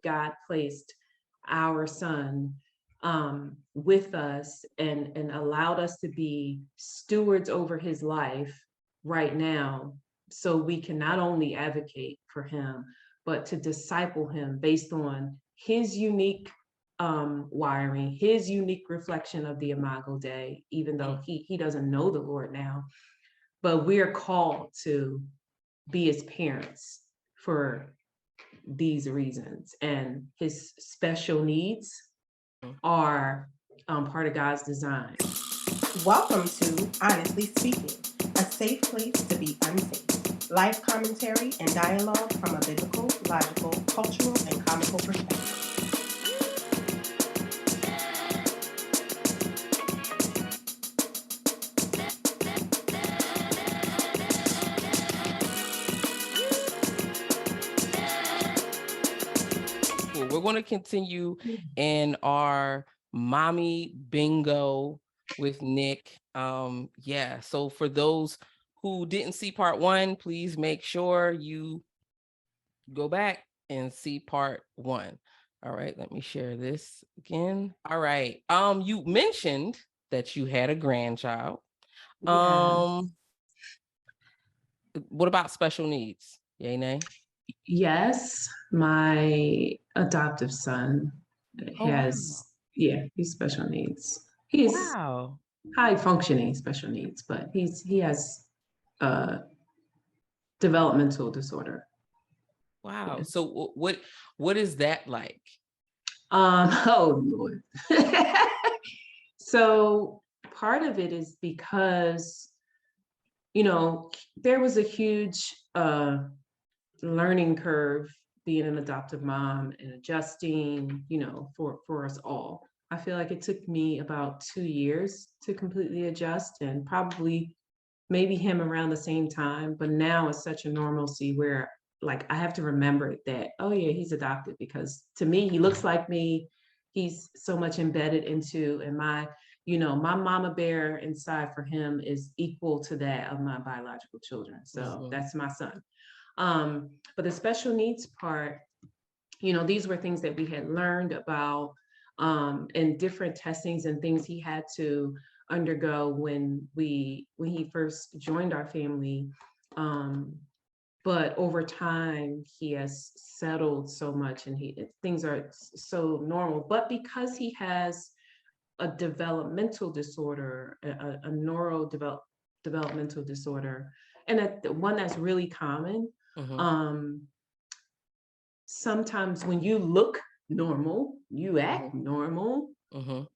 God placed our son with us and allowed us to be stewards over his life right now, so we can not only advocate for him, but to disciple him based on his unique wiring, his unique reflection of the Imago Dei, even though he doesn't know the Lord now. But we are called to be his parents for these reasons. And his special needs are part of God's design. Welcome to Honestly Speaking, a safe place to be unsafe. Life commentary and dialogue from a biblical, logical, cultural, and comical perspective. We're going to continue in our mommy bingo with Nick. So for those who didn't see part 1, please make sure you go back and see part 1. All right, let me share this again. All right. You mentioned that you had a grandchild. Yeah. What about special needs? Yay, nay? Yes, my adoptive son has, he's special needs. He's high functioning special needs, but he has developmental disorder. Wow. Yes. So what is that like? Oh Lord. So part of it is because, there was a huge learning curve being an adoptive mom and adjusting, for us all. I feel like it took me about 2 years to completely adjust, and probably maybe him around the same time, but now it's such a normalcy where like I have to remember that, oh yeah, he's adopted, because to me, he looks like me. He's so much embedded into, and my mama bear inside for him is equal to that of my biological children. So that's my son. But the special needs part, these were things that we had learned about and different testings and things he had to undergo when he first joined our family. But over time, he has settled so much, and things are so normal. But because he has a developmental disorder, a developmental disorder, and one that's really common. Sometimes when you look normal, you act normal.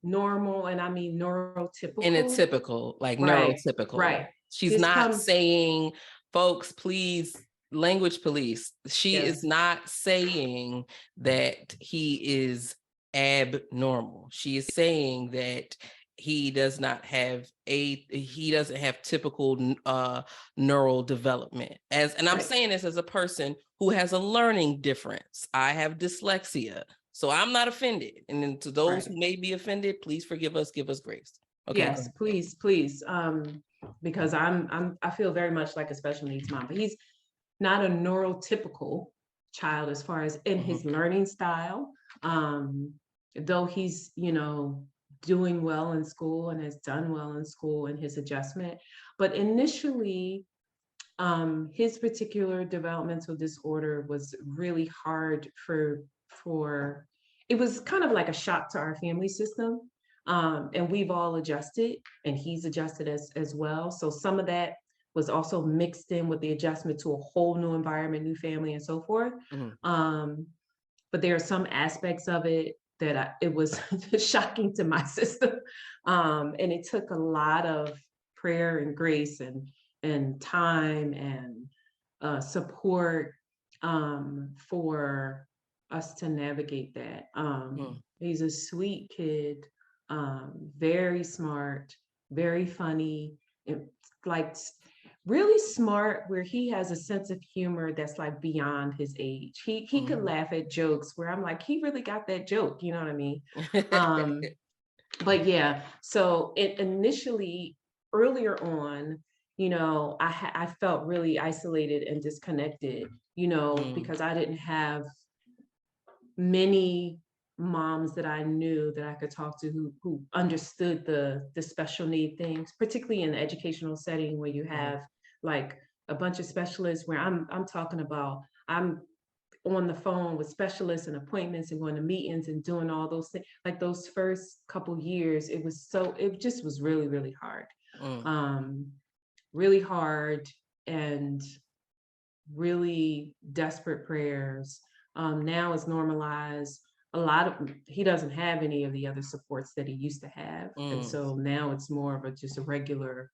Normal, and I mean neurotypical. And it's typical, like right, neurotypical. Right. She's not saying, folks, please, language police. She is not saying that he is abnormal. She is saying that he doesn't have typical neural development. I'm saying this as a person who has a learning difference. I have dyslexia, so I'm not offended. And then to those who may be offended, please forgive us, give us grace. Okay. Yes, please. Because I feel very much like a special needs mom, but he's not a neurotypical child as far as in his learning style. Though he's, doing well in school and has done well in school in his adjustment. But initially, his particular developmental disorder was really hard for it was kind of like a shock to our family system. And we've all adjusted, and he's adjusted as well. So some of that was also mixed in with the adjustment to a whole new environment, new family, and so forth. But there are some aspects of it that it was shocking to my system. And it took a lot of prayer and grace and time and support for us to navigate that. He's a sweet kid, very smart, very funny, and like really smart, where he has a sense of humor that's like beyond his age. He could laugh at jokes where I'm like, he really got that joke, you know what I mean? But yeah, so it initially, earlier on, I felt really isolated and disconnected, because I didn't have many moms that I knew that I could talk to who understood the special need things, particularly in the educational setting where you have like a bunch of specialists where I'm talking about, I'm on the phone with specialists and appointments and going to meetings and doing all those things. Like those first couple years, it just was really, really hard. Really hard, and really desperate prayers. Now it's normalized. He doesn't have any of the other supports that he used to have. And so now it's more of just a regular,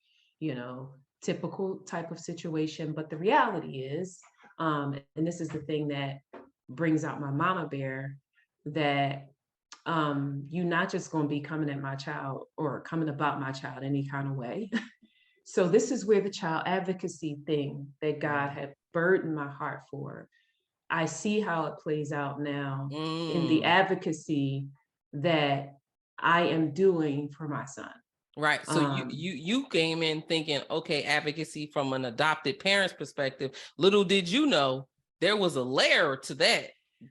typical type of situation. But the reality is, and this is the thing that brings out my mama bear, that you're not just going to be coming at my child or coming about my child any kind of way. So this is where the child advocacy thing that God had burdened my heart for, I see how it plays out now in the advocacy that I am doing for my son. Right. So you came in thinking, okay, advocacy from an adopted parent's perspective. Little did you know there was a layer to that.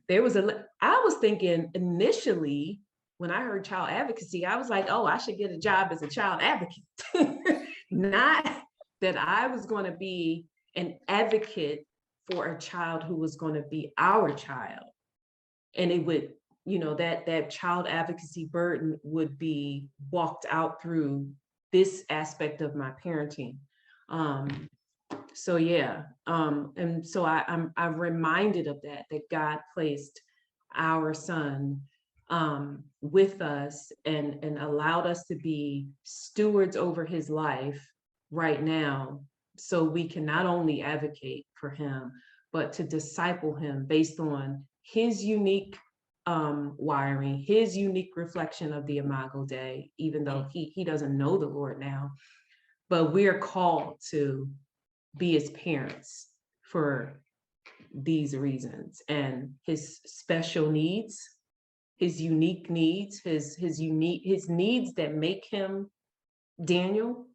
I was thinking initially when I heard child advocacy, I was like, oh, I should get a job as a child advocate. Not that I was going to be an advocate for a child who was going to be our child. And it would, that child advocacy burden would be walked out through this aspect of my parenting. So yeah, and so I'm reminded of that God placed our son with us and allowed us to be stewards over his life right now, so we can not only advocate for him, but to disciple him based on his unique wiring, his unique reflection of the Imago Dei, even though he doesn't know the Lord now. But we're called to be his parents for these reasons, and his special needs, his unique needs, his needs that make him Daniel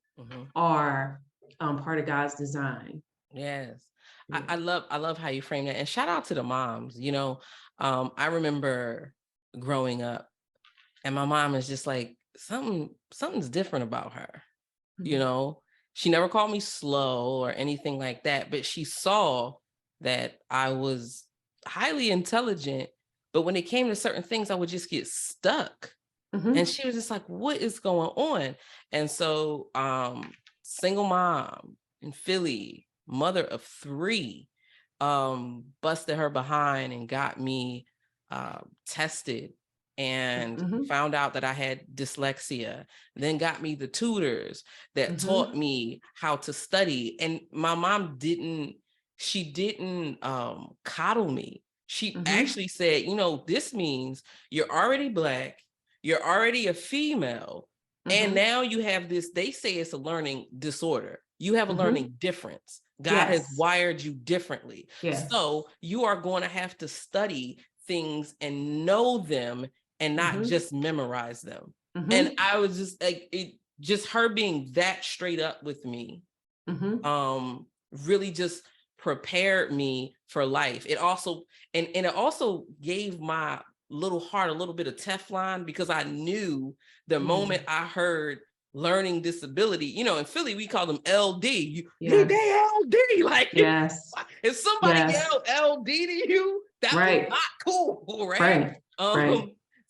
are part of God's design. Yes. Yeah. I love how you frame that, and shout out to the moms. I remember growing up and my mom is just like, something's different about her. She never called me slow or anything like that, but she saw that I was highly intelligent, but when it came to certain things, I would just get stuck. And she was just like, what is going on? And so single mom in Philly, mother of 3, busted her behind and got me tested and found out that I had dyslexia, then got me the tutors that taught me how to study. And my mom didn't coddle me. She actually said, this means you're already Black, you're already a female, and now you have this, they say it's a learning disorder. You have a learning difference. God has wired you differently. So you are going to have to study things and know them and not just memorize them. And I was just like, just her being that straight up with me, really just prepared me for life. It also, and it also gave my little heart a little bit of Teflon, because I knew the moment I heard learning disability, in Philly, we call them LD. They LD. Like, if somebody yelled LD to you, that was not cool, right?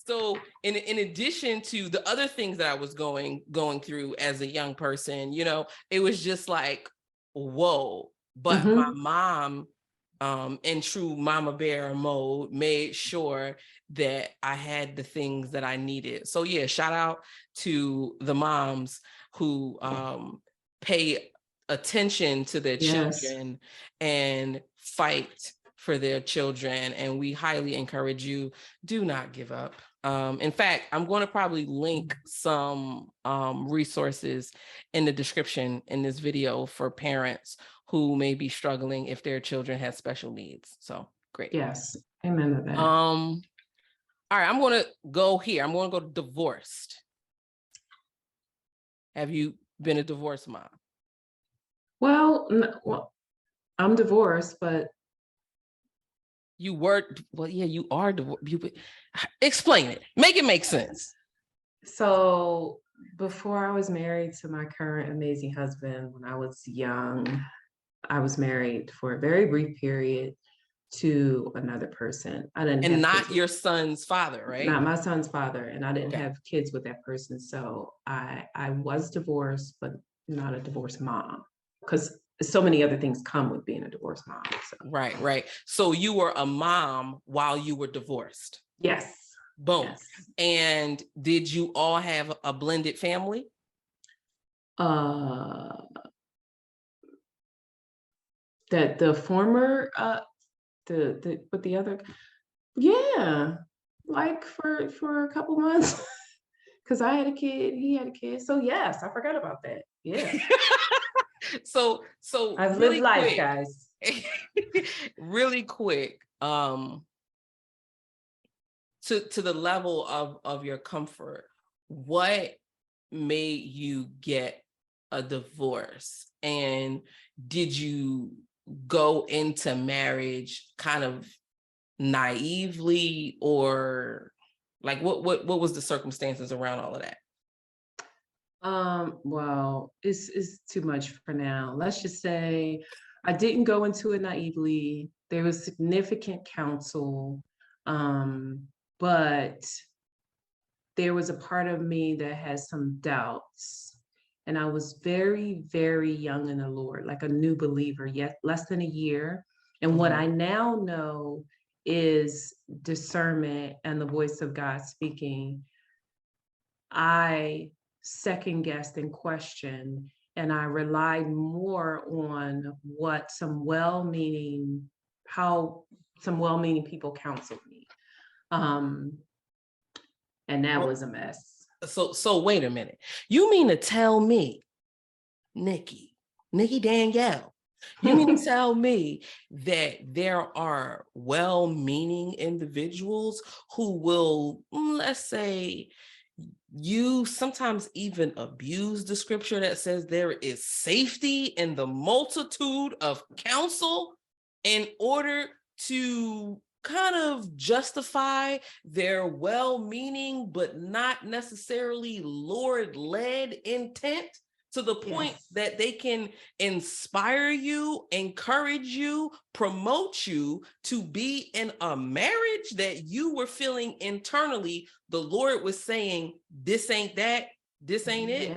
So in addition to the other things that I was going through as a young person, it was just like, whoa. But my mom, in true mama bear mode, made sure that I had the things that I needed. So yeah, shout out to the moms who pay attention to their children and fight for their children. And we highly encourage you, do not give up. In fact, I'm going to probably link some resources in the description in this video for parents who may be struggling if their children have special needs. So great. Yes, amen to that. All right, I'm going to go here. I'm going to go divorced. Have you been a divorced mom? Well, I'm divorced, but You were, well, yeah, you are divorced. Explain it. Make it make sense. So before I was married to my current amazing husband, when I was young, I was married for a very brief period to another person. I didn't And have not kids your son's father, right? not my son's father, and I didn't Okay. have kids with that person. So I was divorced, but not a divorced mom, because so many other things come with being a divorced mom. So Right. So you were a mom while you were divorced. yes. Boom. Yes. And did you all have a blended family? That the former but the other, yeah, like for a couple months. Because I had a kid, he had a kid. So yes, I forgot about that. Yeah. So I've really lived life, quick, guys. really quick, to the level of your comfort, what made you get a divorce? And did you go into marriage kind of naively, or like what was the circumstances around all of that? Well, it's too much for now. Let's just say I didn't go into it naively. There was significant counsel, but there was a part of me that has some doubts. And I was very, very young in the Lord, like a new believer, yet less than a year. And what I now know is discernment and the voice of God speaking. I second guessed and questioned, and I relied more on what how some well-meaning people counseled me. And that was a mess. So wait a minute. You mean to tell me, Nykki Danielle, you mean to tell me that there are well-meaning individuals who will, let's say, you sometimes even abuse the scripture that says there is safety in the multitude of counsel in order to kind of justify their well-meaning but not necessarily Lord-led intent, to the point that they can inspire you, encourage you, promote you to be in a marriage that you were feeling internally the Lord was saying, this ain't that, this ain't it?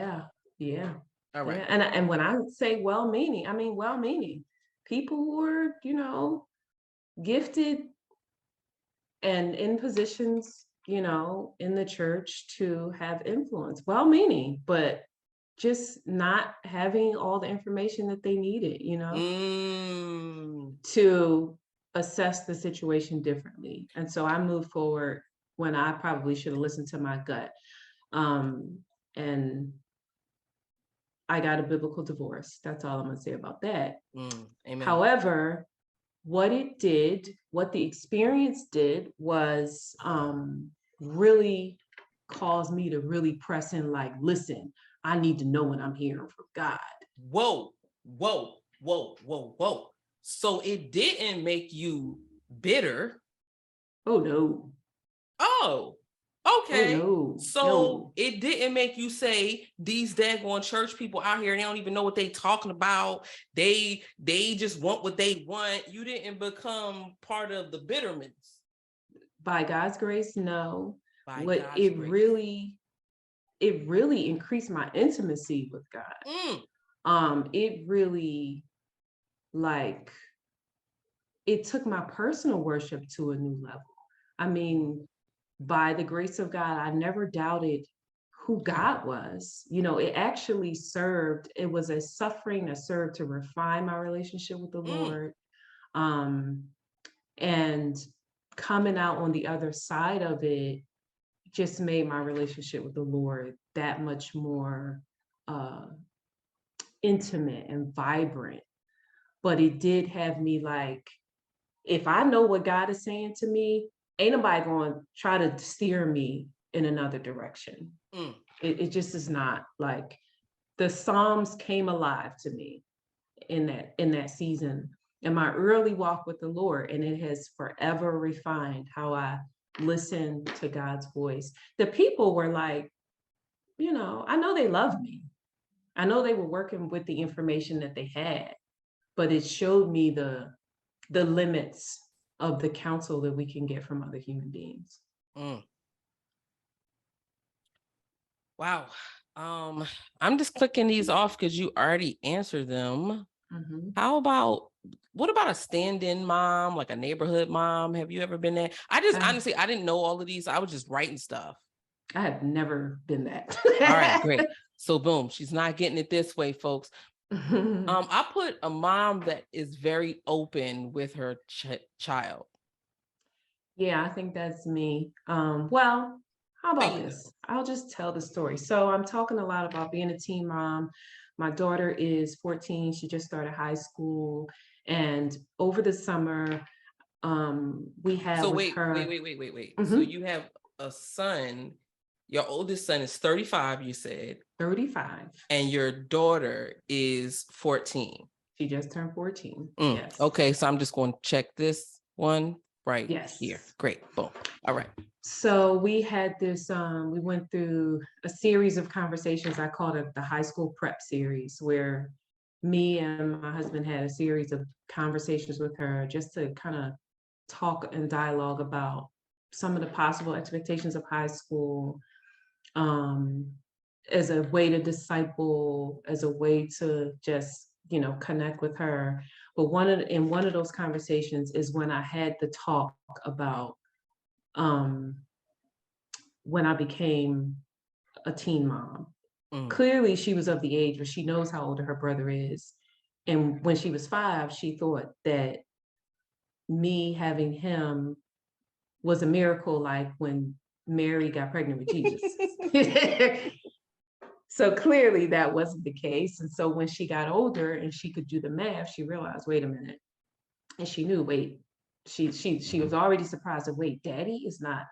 Yeah. All right. Yeah. And when I say well-meaning, I mean well-meaning. People who are, gifted and in positions, in the church to have influence. Well-meaning, but just not having all the information that they needed, to assess the situation differently. And so I moved forward when I probably should have listened to my gut. And I got a biblical divorce. That's all I'm gonna say about that. Amen. However, what the experience did was really caused me to really press in, like, listen, I need to know what I'm hearing from God. Whoa. So it didn't make you bitter. Oh, no. Oh, okay. Oh, no. So No. it didn't make you say, these daggone church people out here, they don't even know what they talking about. They just want what they want. You didn't become part of the bitterness. By God's grace, no. By What God's it grace. really increased my intimacy with God. It really, like, it took my personal worship to a new level. I mean, by the grace of God, I never doubted who God was. It actually it was a suffering that served to refine my relationship with the Lord. And coming out on the other side of it just made my relationship with the Lord that much more intimate and vibrant. But it did have me like, if I know what God is saying to me, ain't nobody going to try to steer me in another direction. It just is not. Like, the Psalms came alive to me in that season. in my early walk with the Lord, and it has forever refined how I listen to God's voice. The people were like, I know they love me. I know they were working with the information that they had, but it showed me the limits of the counsel that we can get from other human beings. Wow. I'm just clicking these off because you already answered them. What about a stand-in mom, like a neighborhood mom? Have you ever been there? Honestly, I didn't know all of these. I was just writing stuff. I have never been that. All right, great. So boom, she's not getting it this way, folks. I put a mom that is very open with her child. Yeah, I think that's me. Well, how about this? I'll just tell the story. So I'm talking a lot about being a teen mom. My daughter is 14. She just started high school. And over the summer, we have So wait. So you have a son. Your oldest son is 35, you said. 35. And your daughter is 14. She just turned 14. Yes. Okay, so I'm just going to check this one right yes. here. Great. Boom. All right. So we had this, we went through a series of conversations. I called it the high school prep series, where me and my husband had a series of conversations with her just to kind of talk and dialogue about some of the possible expectations of high school, as a way to disciple, as a way to just, connect with her. But in one of those conversations is when I had the talk about when I became a teen mom. Clearly she was of the age where she knows how old her brother is. And when she was 5, she thought that me having him was a miracle, like when Mary got pregnant with Jesus. So clearly that wasn't the case. And so when she got older and she could do the math, she realized, wait a minute. And she knew, she was already surprised that, wait, daddy is not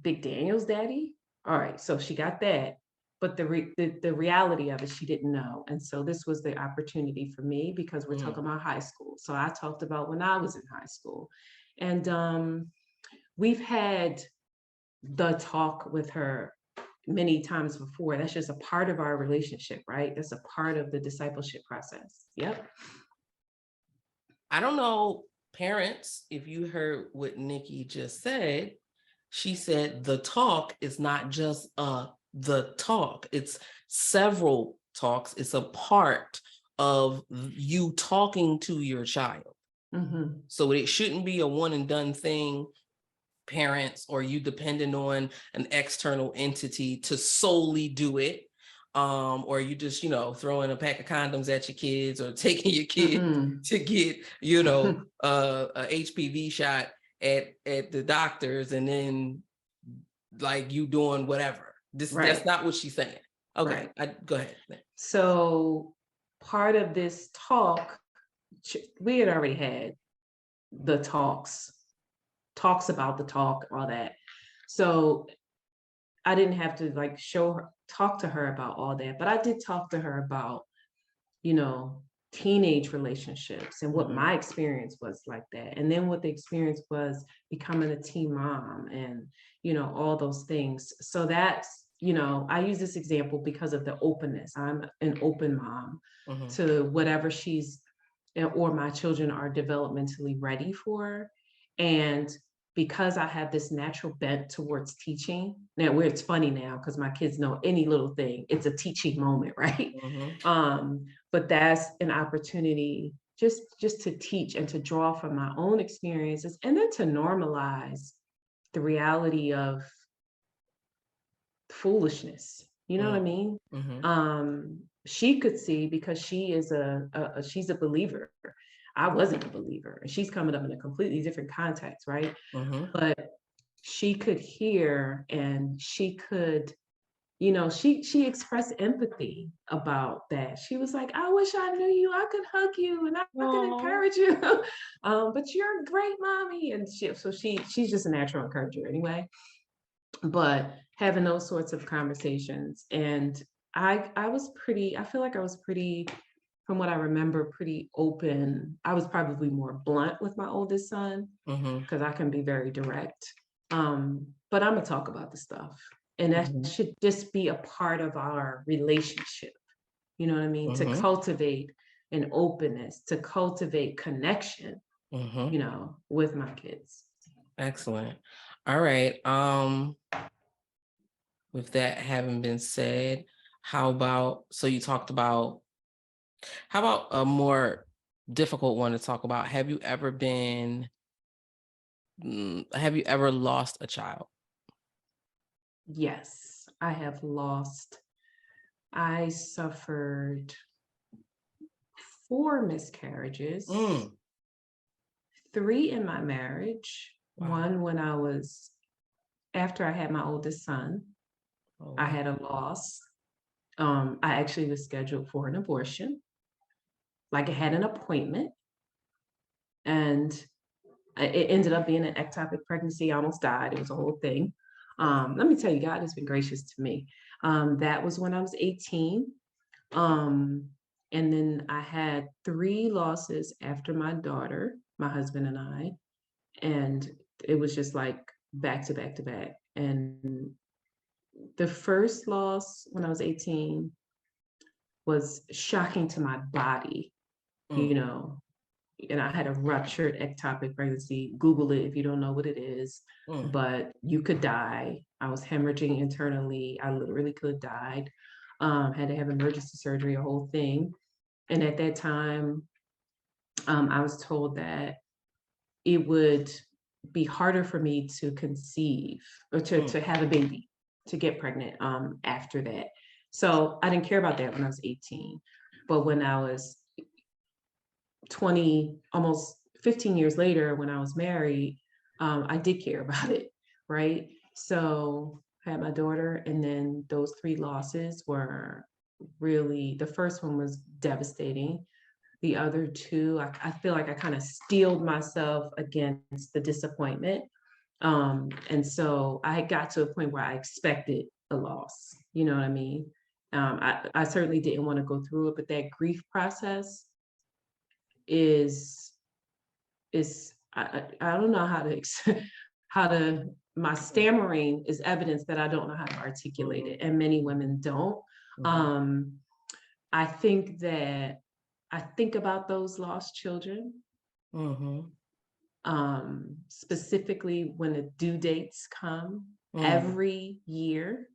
Big Daniel's daddy? All right, so she got that. But the reality of it, she didn't know. And so this was the opportunity for me, because we're talking about high school. So I talked about when I was in high school. And we've had the talk with her many times before. That's just a part of our relationship, right? That's a part of the discipleship process. Yep. I don't know, parents, if you heard what Nykki just said. She said the talk is not just the talk. It's several talks. It's a part of you talking to your child. So it shouldn't be a one and done thing, parents, or you depending on an external entity to solely do it. Or you just, throwing a pack of condoms at your kids, or taking your kid to get, a HPV shot at the doctors, and then like you doing whatever. That's not what she's saying. Okay, go ahead. So part of this talk, we had already had the talks about the talk, all that. So I didn't have to talk to her about all that, but I did talk to her about, teenage relationships and what my experience was like that. And then what the experience was becoming a teen mom and, all those things. So that's, I use this example because of the openness. I'm an open mom to whatever she's or my children are developmentally ready for. And because I have this natural bent towards teaching, now where it's funny now, because my kids know any little thing, it's a teaching moment, right? But that's an opportunity just to teach and to draw from my own experiences, and then to normalize the reality of foolishness. You know what I mean? She could see, because she is she's a believer. I wasn't a believer, and she's coming up in a completely different context, right? But she could hear, and she could, she expressed empathy about that. She was like, I wish I knew you. I could hug you and I could encourage you. But you're a great mommy. And she's just a natural encourager anyway. But having those sorts of conversations, and I feel like I was pretty from what I remember, pretty open. I was probably more blunt with my oldest son because I can be very direct. But I'm gonna talk about the stuff, and that should just be a part of our relationship. You know what I mean? To cultivate an openness, to cultivate connection, you know, with my kids. Excellent. All right. With that having been said, how about, so you talked about, how about a more difficult one to talk about? Have you ever lost a child? Yes, I have lost. I suffered 4 miscarriages, 3 in my marriage. Wow. One when I was, after I had my oldest son, I had a loss. I actually was scheduled for an abortion. Like I had an appointment, and it ended up being an ectopic pregnancy. I almost died. It was a whole thing. Let me tell you, God has been gracious to me. That was when I was 18. And then I had 3 losses after my daughter, my husband and I, and it was just like back to back to back. And the first loss when I was 18 was shocking to my body, you know, and I had a ruptured ectopic pregnancy. Google it if you don't know what it is, but you could die. I was hemorrhaging internally. I literally could have died. Had to have emergency surgery, a whole thing. And at that time, I was told that it would be harder for me to conceive or to have a baby, to get pregnant after that. So I didn't care about that when I was 18. But when I was 20, almost 15 years later, when I was married, I did care about it, right? So I had my daughter, and then those 3 losses were really, the first one was devastating. The other 2, I feel like I kind of steeled myself against the disappointment. And so I got to a point where I expected a loss, you know what I mean? I certainly didn't want to go through it, but that grief process is I don't know how to my stammering is evidence that I don't know how to articulate it, and many women don't. I think that I think about those lost children, specifically when the due dates come every year.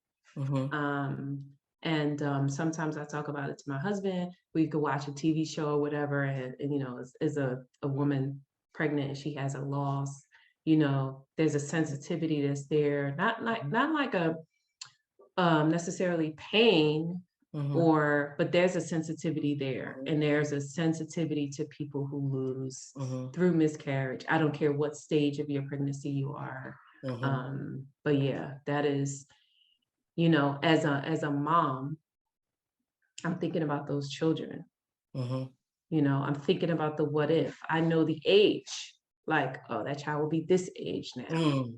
And sometimes I talk about it to my husband. We could watch a TV show or whatever, and you know, as a woman pregnant and she has a loss, you know, there's a sensitivity that's there, not like a necessarily pain, but there's a sensitivity there, and there's a sensitivity to people who lose through miscarriage. I don't care what stage of your pregnancy you are. But yeah, that is, you know, as a mom, I'm thinking about those children. You know, I'm thinking about the what if. I know the age, like, oh, that child will be this age now.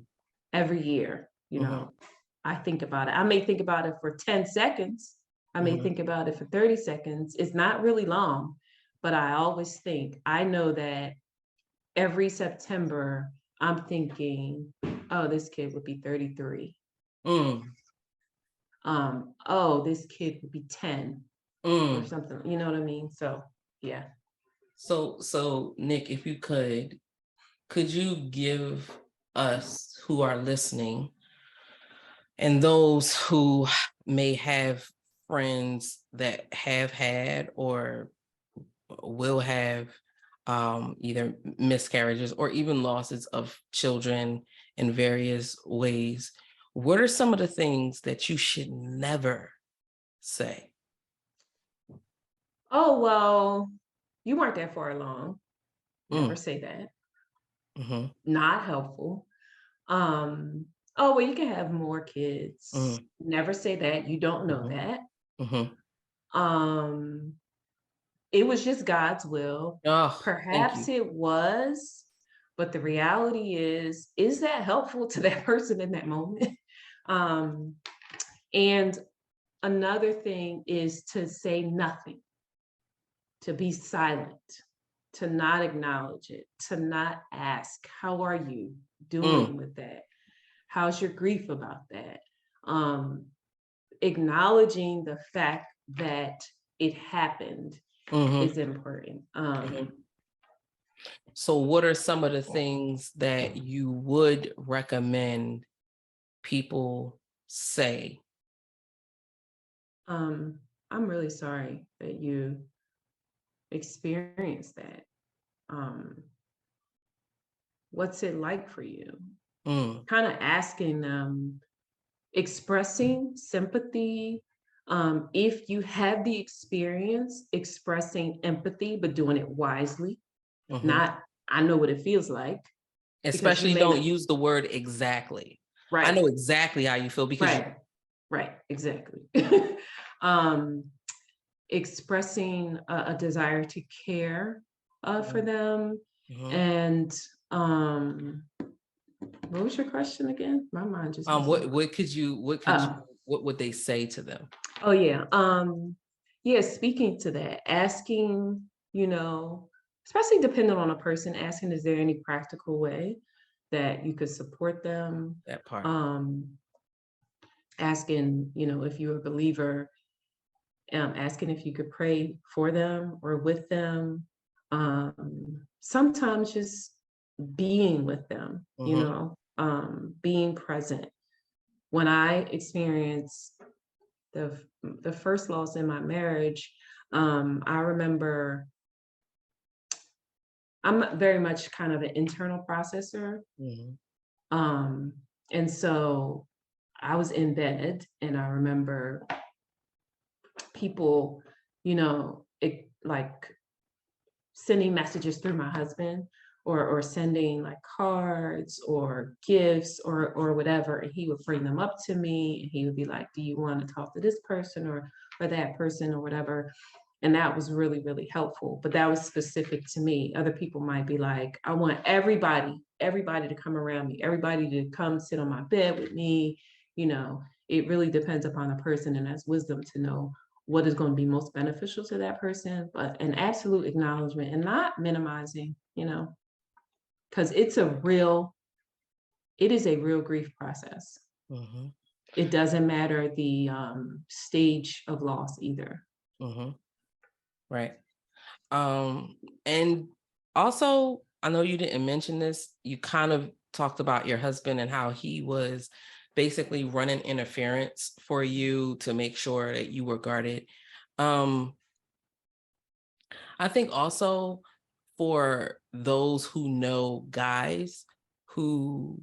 Every year, you know, I think about it. I may think about it for 10 seconds. I may think about it for 30 seconds. It's not really long, but I always think, I know that every September, I'm thinking, oh, this kid would be 33. Oh, this kid would be 10 or something, you know what I mean? So yeah. So Nick, if you could you give us who are listening and those who may have friends that have had or will have either miscarriages or even losses of children in various ways, what are some of the things that you should never say? Oh, well, you weren't that far along. Never say that. Not helpful. Oh, well, you can have more kids. Never say that. You don't know that. It was just God's will. Perhaps it was, but the reality is that helpful to that person in that moment? And another thing is to say nothing. to be silent, to not acknowledge it, to not ask, how are you doing with that? How's your grief about that? Acknowledging the fact that it happened is important. So what are some of the things that you would recommend people say? I'm really sorry that you experienced that. What's it like for you? Kind of asking them, expressing sympathy. If you have the experience, expressing empathy, but doing it wisely. Not, I know what it feels like. Especially don't use the word exactly. Right. I know exactly how you feel because right, exactly. Expressing a desire to care for them. And what was your question again? My mind just what would they say to them? Oh yeah. Yeah, speaking to that, asking, especially depending on a person, asking, is there any practical way that you could support them? That part. Asking, if you're a believer, asking if you could pray for them or with them. Sometimes just being with them, being present. When I experienced the first loss in my marriage, I remember I'm very much kind of an internal processor. And so I was in bed and I remember people, like sending messages through my husband or sending like cards or gifts or whatever. And he would bring them up to me and he would be like, do you want to talk to this person or that person or whatever? And that was really, really helpful. But that was specific to me. Other people might be like, I want everybody to come around me, everybody to come sit on my bed with me. It really depends upon the person, and that's wisdom to know what is going to be most beneficial to that person, but an absolute acknowledgement and not minimizing, because it is a real grief process. It doesn't matter the stage of loss either. Right. And also, I know you didn't mention this, you kind of talked about your husband and how he was basically running interference for you to make sure that you were guarded. I think also for those who know guys whose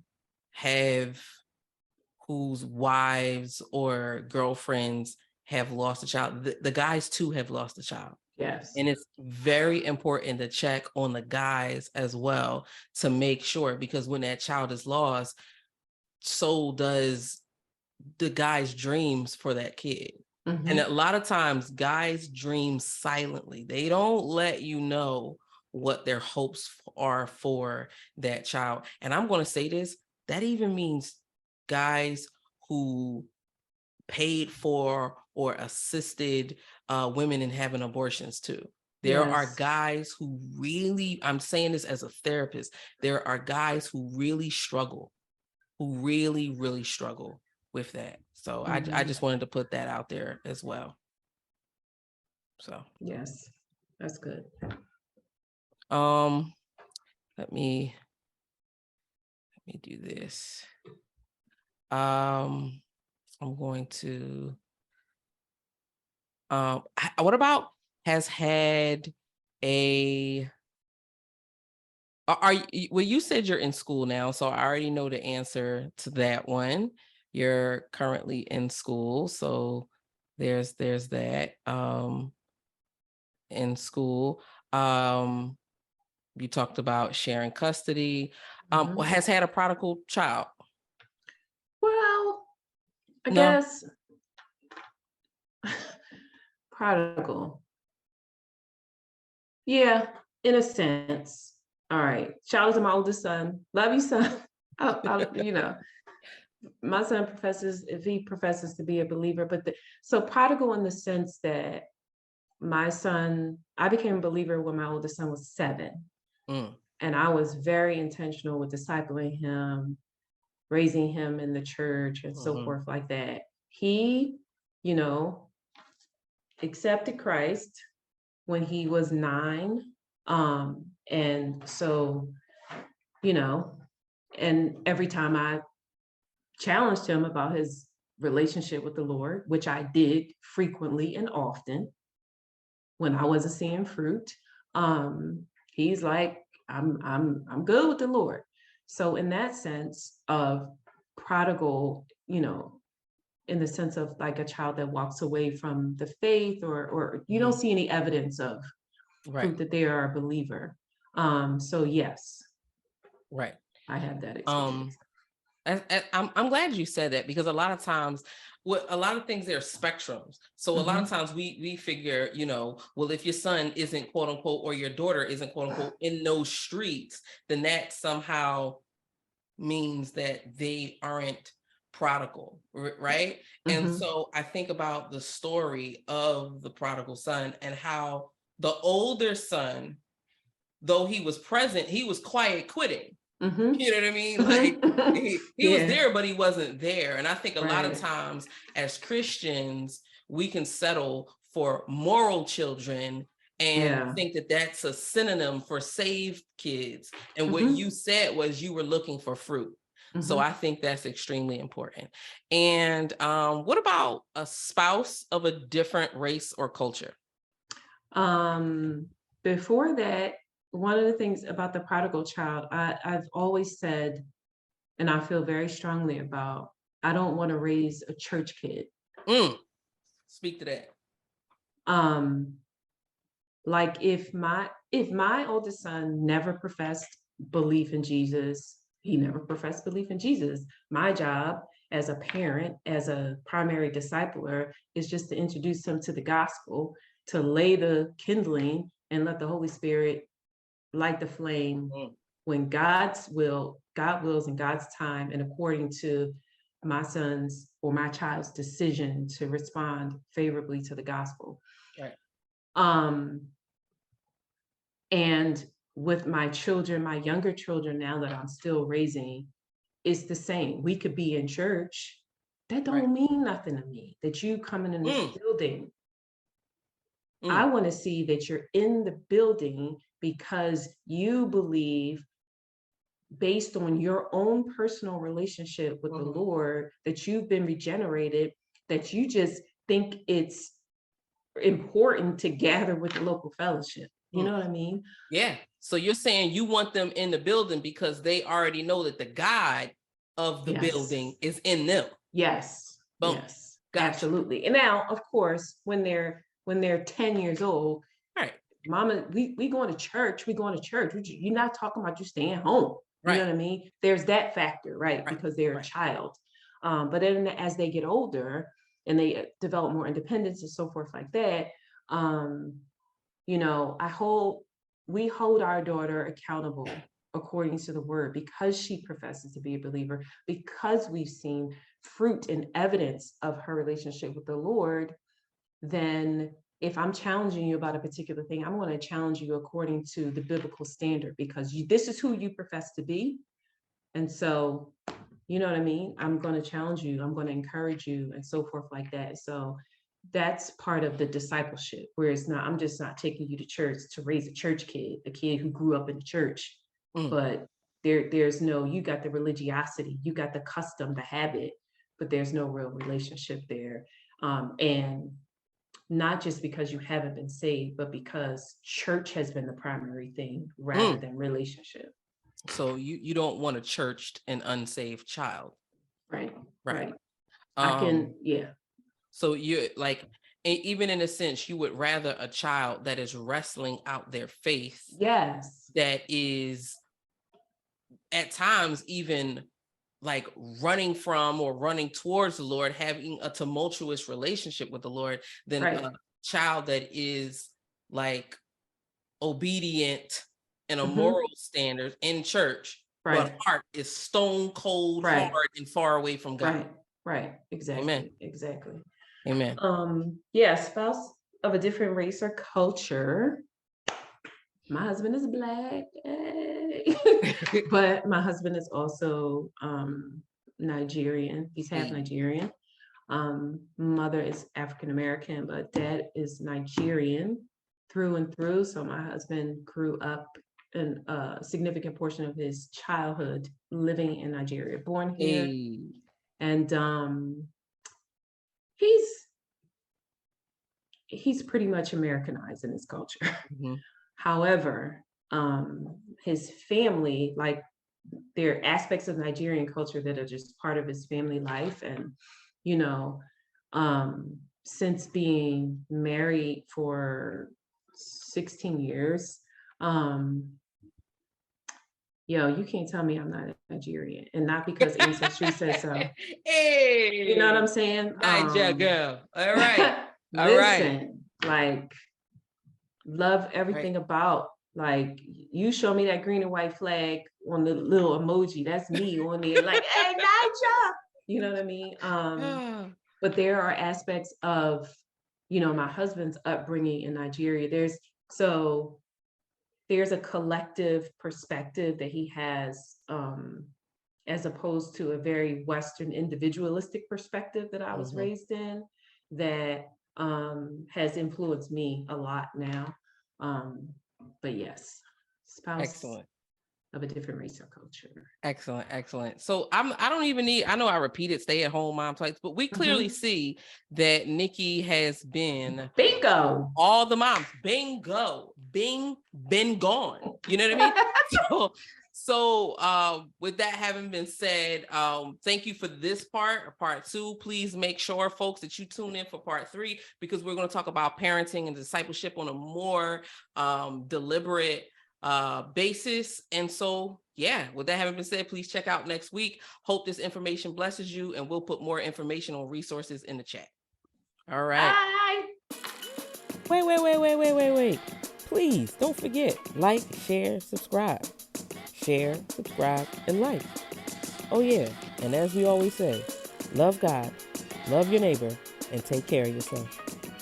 wives or girlfriends have lost a child, the guys too have lost a child. Yes. And it's very important to check on the guys as well to make sure, because when that child is lost, so does the guy's dreams for that kid. And a lot of times guys dream silently. They don't let you know what their hopes are for that child. And I'm going to say this, that even means guys who paid for or assisted women in having abortions too. There are guys who really, I'm saying this as a therapist, there are guys who really struggle, who really, really struggle with that. So I just wanted to put that out there as well. So yes, that's good. Let me do this. I'm going to what about has had a well, you said you're in school now, so I already know the answer to that one. You're currently in school, so there's that. In school, you talked about sharing custody. Has had a prodigal child? Well, I No. guess prodigal. Yeah, in a sense. All right. Shout out to my oldest son. Love you, son. My son professes to be a believer, but so prodigal in the sense that my son, I became a believer when my oldest son was 7. Mm. And I was very intentional with discipling him, raising him in the church and so forth like that. He, you know, accepted Christ when he was 9. And so, you know, and every time I challenged him about his relationship with the Lord, which I did frequently and often when I wasn't seeing fruit, he's like, I'm good with the Lord. So in that sense of prodigal, you know, in the sense of like a child that walks away from the faith, or you don't see any evidence of fruit that they are a believer. So yes, Right. I had that experience. I'm glad you said that, because a lot of times, a lot of things, there are spectrums. So a lot of times we figure, you know, well, if your son isn't quote unquote, or your daughter isn't quote unquote in those streets, then that somehow means that they aren't prodigal, right? And so I think about the story of the prodigal son, and how the older son, though he was present, he was quiet quitting. You know what I mean? Like he was there, but he wasn't there. And I think a lot of times as Christians, we can settle for moral children and think that that's a synonym for saved kids. And what you said was you were looking for fruit. So I think that's extremely important. And what about a spouse of a different race or culture? Before that, one of the things about the prodigal child, I've always said, and I feel very strongly about, I don't want to raise a church kid. Speak to that. Like if my oldest son never professed belief in Jesus, he never professed belief in Jesus. My job as a parent, as a primary discipler, is just to introduce him to the gospel, to lay the kindling and let the Holy Spirit light the flame when God wills in God's time, and according to my son's or my child's decision to respond favorably to the gospel. Right. And with my children, my younger children now that I'm still raising, it's the same. We could be in church. That don't mean nothing to me, that you coming in this building. I want to see that you're in the building because you believe, based on your own personal relationship with the Lord, that you've been regenerated, that you just think it's important to gather with the local fellowship. You know what I mean? Yeah. So you're saying you want them in the building because they already know that the God of the building is in them. Yes. Boom. Yes. Gotcha. Absolutely. And now, of course, when they're 10 years old, right, Mama, we going to church. We going to church. You're not talking about you staying home. You know what I mean? There's that factor, right? Because they're a child. But then as they get older and they develop more independence and so forth like that, you know, we hold our daughter accountable according to the word, because she professes to be a believer, because we've seen fruit and evidence of her relationship with the Lord. Then if I'm challenging you about a particular thing, I'm going to challenge you according to the biblical standard, because this is who you profess to be. And so, you know what I mean? I'm going to challenge you. I'm going to encourage you and so forth like that. So that's part of the discipleship, where it's not, I'm just not taking you to church to raise a church kid, a kid who grew up in the church, but there's no, you got the religiosity, you got the custom, the habit, but there's no real relationship there. And not just because you haven't been saved, but because church has been the primary thing rather than relationship. So you don't want a churched and unsaved child. Right. I can, yeah. So you like, even in a sense, you would rather a child that is wrestling out their faith. Yes. That is at times even like running from or running towards the Lord, having a tumultuous relationship with the Lord, than a child that is like obedient and a moral standard in church, but heart is stone cold hard and far away from God. Right. Exactly. Amen. Exactly. Amen. Yeah, spouse of a different race or culture. My husband is Black, but my husband is also Nigerian. He's half Nigerian. Mother is African American, but dad is Nigerian through and through. So my husband grew up in a significant portion of his childhood living in Nigeria, born here, and he's pretty much Americanized in his culture. Mm-hmm. However, his family, like, there are aspects of Nigerian culture that are just part of his family life. And, you know, since being married for 16 years, you can't tell me I'm not Nigerian, and not because ancestry says so. Hey, you know what I'm saying? Niger girl. All right. Listen, like, love everything about, like, you show me that green and white flag on the little emoji, that's me on there, like, hey, Niger, you know what I mean? But there are aspects of, my husband's upbringing in Nigeria. There's a collective perspective that he has, as opposed to a very Western individualistic perspective that I was raised in, that has influenced me a lot now. But yes, spouse Excellent. of a different race or culture. Excellent. So I know I repeated stay at home mom twice, but we clearly see that Nykki has been bingo. All the moms, been gone. You know what I mean? So with that having been said, thank you for this part 2. Please make sure, folks, that you tune in for part 3, because we're going to talk about parenting and discipleship on a more deliberate basis. And so, with that having been said, please check out next week. Hope this information blesses you, and we'll put more information on resources in the chat. All right. Bye. Wait. Please don't forget, like, share, subscribe. Share, subscribe, and like. Oh yeah, and as we always say, love God, love your neighbor, and take care of yourself.